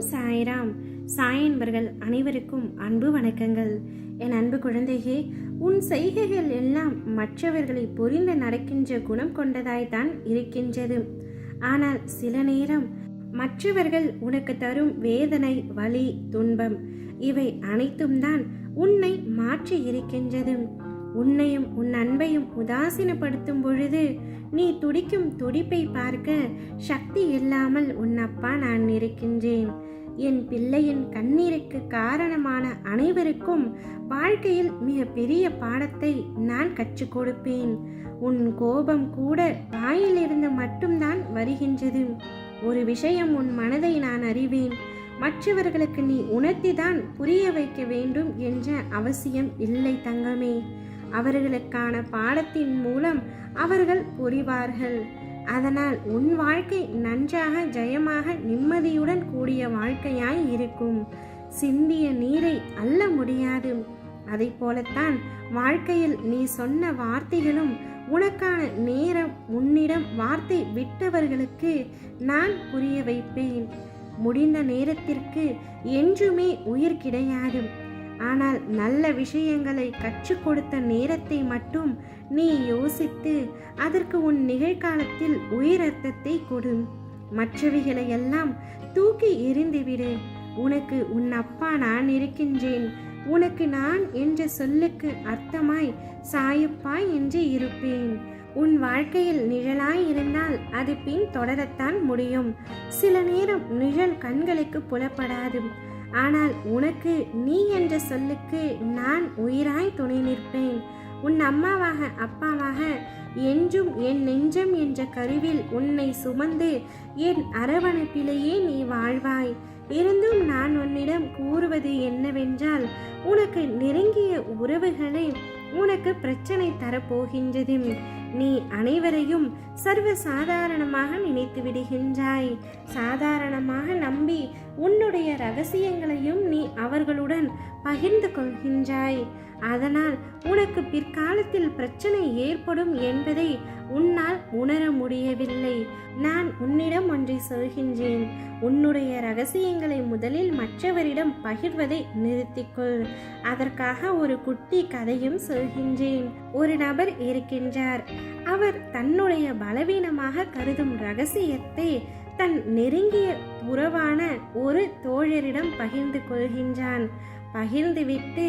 சாய்ராம். சாய் என்பர்கள் அனைவருக்கும் அன்பு வணக்கங்கள். என் அன்பு குழந்தையே, உன் செய்கைகள் எல்லாம் மற்றவர்களை புரிந்து நடக்கின்ற குணம் கொண்டதாய்தான் இருக்கின்றது. ஆனால் சில நேரம் மற்றவர்கள் உனக்கு தரும் வேதனை, வலி, துன்பம் இவை அனைத்தும் தான் உன்னை மாற்றி இருக்கின்றது. உன்னையும் உன் அன்பையும் உதாசீனப்படுத்தும் பொழுது நீ துடிக்கும் துடிப்பை பார்க்க சக்தி இல்லாமல் உன் அப்பா நான் இருக்கின்றேன். என் பிள்ளையின் கண்ணீருக்கு காரணமான அனைவருக்கும் வாழ்க்கையில் மிக பெரிய பாடத்தை நான் கற்றுக் கொடுப்பேன். உன் கோபம் கூட வாயிலிருந்து மட்டும்தான் வருகின்றது. ஒரு விஷயம் உன் மனதை நான் அறிவேன். மற்றவர்களுக்கு நீ உணர்த்திதான் புரிய வைக்க வேண்டும் என்ற அவசியம் இல்லை தங்கமே. அவர்களுக்கான பாடத்தின் மூலம் அவர்கள் புரிவார்கள். அதனால் உன் வாழ்க்கை நன்றாக, ஜெயமாக, நிம்மதியுடன் கூடிய வாழ்க்கையாய் இருக்கும். சிந்திய நீரை அள்ள முடியாது. அதை போலத்தான் வாழ்க்கையில் நீ சொன்ன வார்த்தைகளும் உனக்கான நேரம். உன்னிடம் வார்த்தை விட்டவர்களுக்கு நான் புரிய வைப்பேன். முடிந்த நேரத்திற்கு என்றுமே உயிர் கிடையாது. ஆனால் நல்ல விஷயங்களை கற்றுக் கொடுத்த நேரத்தை மட்டும் நீ யோசித்து அதற்கு உன் நிகழ்காலத்தில் உயிரர்த்தத்தை கொடு. மற்றவைகளை எல்லாம் தூக்கி எறிந்துவிடு. உனக்கு உன் அப்பா நான் இருக்கின்றேன். உனக்கு நான் என்ற சொல்லுக்கு அர்த்தமாய் சாயப்பா என்று இருப்பேன். உன் வாழ்க்கையில் நிழலாய் இருந்தால் அது பின் தொடரத்தான் முடியும். சில நேரம் நிழல் கண்களுக்கு புலப்படாது. ஆனால் உனக்கு நீ என்ற சொல்லுக்கு நான் உயிராய் துணை நிற்பேன். உன் அம்மாவாக, அப்பாவாக என்றும் என் நெஞ்சம் என்ற கருவில் உன்னை சுமந்து என் அரவணைப்பிலேயே நீ வாழ்வாய். இருந்தும் நான் உன்னிடம் கூறுவது என்னவென்றால், உனக்கு நெருங்கிய உறவுகளை உனக்கு பிரச்சனை தரப்போகின்றது. நீ அனைவரையும் சர்வ சாதாரணமாக நினைத்து விடுகின்றாய். சாதாரணமாக நம்பி உன்னுடைய ரகசியங்களையும் நீ அவர்களுடன் பகிர்ந்து கொள்கின்றாய். அதனால் உனக்கு பிற்காலத்தில் பிரச்சனை ஏற்படும் என்பதை உன்னால் உணர முடியவில்லை. நான் உன்னிடம் ஒன்றை சொல்கின்றேன். உன்னுடைய ரகசியங்களை முதலில் மற்றவரிடம் பகிர்வதை நிறுத்திக்கொள். அதற்காக ஒரு குட்டி கதையும் சொல்கின்றேன். ஒரு நபர் இருக்கின்றார். அவர் தன்னுடைய பலவீனமாக கருதும் ரகசியத்தை தன் நெருங்கிய உறவான ஒரு தோழரிடம் பகிர்ந்து கொள்கின்றான். பகிர்ந்துவிட்டு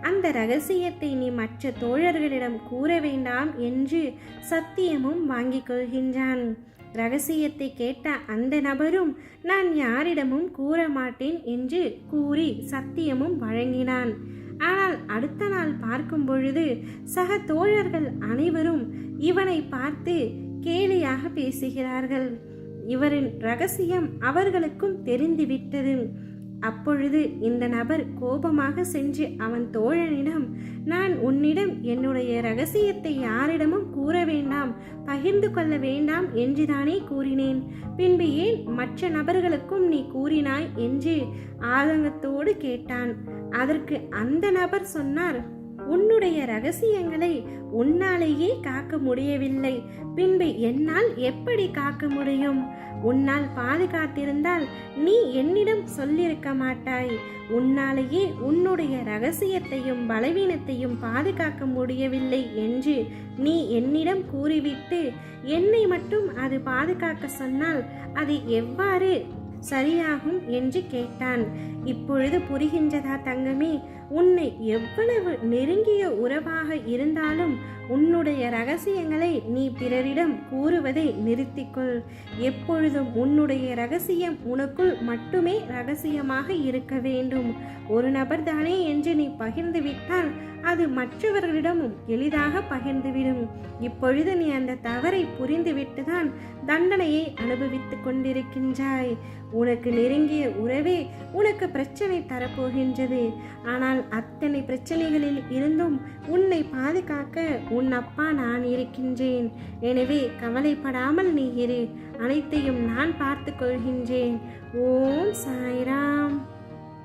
அந்த ரகசியத்தை நீ மற்ற தோழர்களிடம் கூற வேண்டாம் என்று சத்தியமும் வாங்கிக் கொள்கின்றான். ரகசியத்தை கேட்ட அந்த நபரும் நான் யாரிடமும் கூற மாட்டேன் என்று கூறி சத்தியமும் வழங்கினான். ஆனால் அடுத்த நாள் பார்க்கும் பொழுது சக தோழர்கள் அனைவரும் இவனை பார்த்து கேலியாக பேசுகிறார்கள். இவரின் ரகசியம் அவர்களுக்கும் தெரிந்துவிட்டது. அப்பொழுது இந்த நபர் கோபமாக சென்று அவன் தோழனிடம், நான் உன்னிடம் என்னுடைய ரகசியத்தை யாரிடமும் கூற வேண்டாம், பகிர்ந்து கொள்ள வேண்டாம் என்றுதானே கூறினேன். பின்பு ஏன் மற்ற நபர்களுக்கும் நீ கூறினாய் என்று ஆதங்கத்தோடு கேட்டான். அதற்கு அந்த நபர் சொன்னார், உன்னுடைய ரகசியங்களை உன்னாலேயே காக்க முடியவில்லை, பின்பு என்னால் எப்படி காக்க முடியும்? உன்னால் பாதுகாத்திருந்தால் நீ என்னிடம் சொல்லியிருக்க மாட்டாய். உன்னாலேயே உன்னுடைய ரகசியத்தையும் பலவீனத்தையும் பாதுகாக்க முடியவில்லை என்று நீ என்னிடம் கூறிவிட்டு என்னை மட்டும் அது பாதுகாக்க சொன்னால் அது எவ்வாறு சரியாகும் என்று கேட்டான். இப்பொழுது புரிகின்றதா தங்கமே? உன்னை எவ்வளவு நெருங்கிய உறவாக இருந்தாலும் உன்னுடைய ரகசியங்களை நீ பிறரிடம் கூறுவதை நிறுத்திக்கொள். எப்பொழுதும் உன்னுடைய ரகசியம் உனக்குள் மட்டுமே ரகசியமாக இருக்க வேண்டும். ஒரு நபர் தானே என்று நீ பகிர்ந்து விட்டால் அது மற்றவர்களிடமும் எளிதாக பகிர்ந்துவிடும். இப்பொழுது நீ அந்த தவறை புரிந்துவிட்டுதான் தண்டனையை அனுபவித்துக் கொண்டிருக்கின்றாய். உனக்கு நெருங்கிய உறவே உனக்கு பிரச்சனை தரப்போகின்றது. ஆனால் அத்தனை பிரச்சனைகளில் இருந்தும் உன்னை பாதுகாக்க உன் அப்பா நான் இருக்கின்றேன். எனவே கவலைப்படாமல் நீ இரு. அனைத்தையும் நான் பார்த்து கொள்கின்றேன். ஓம் சாய்ராம்.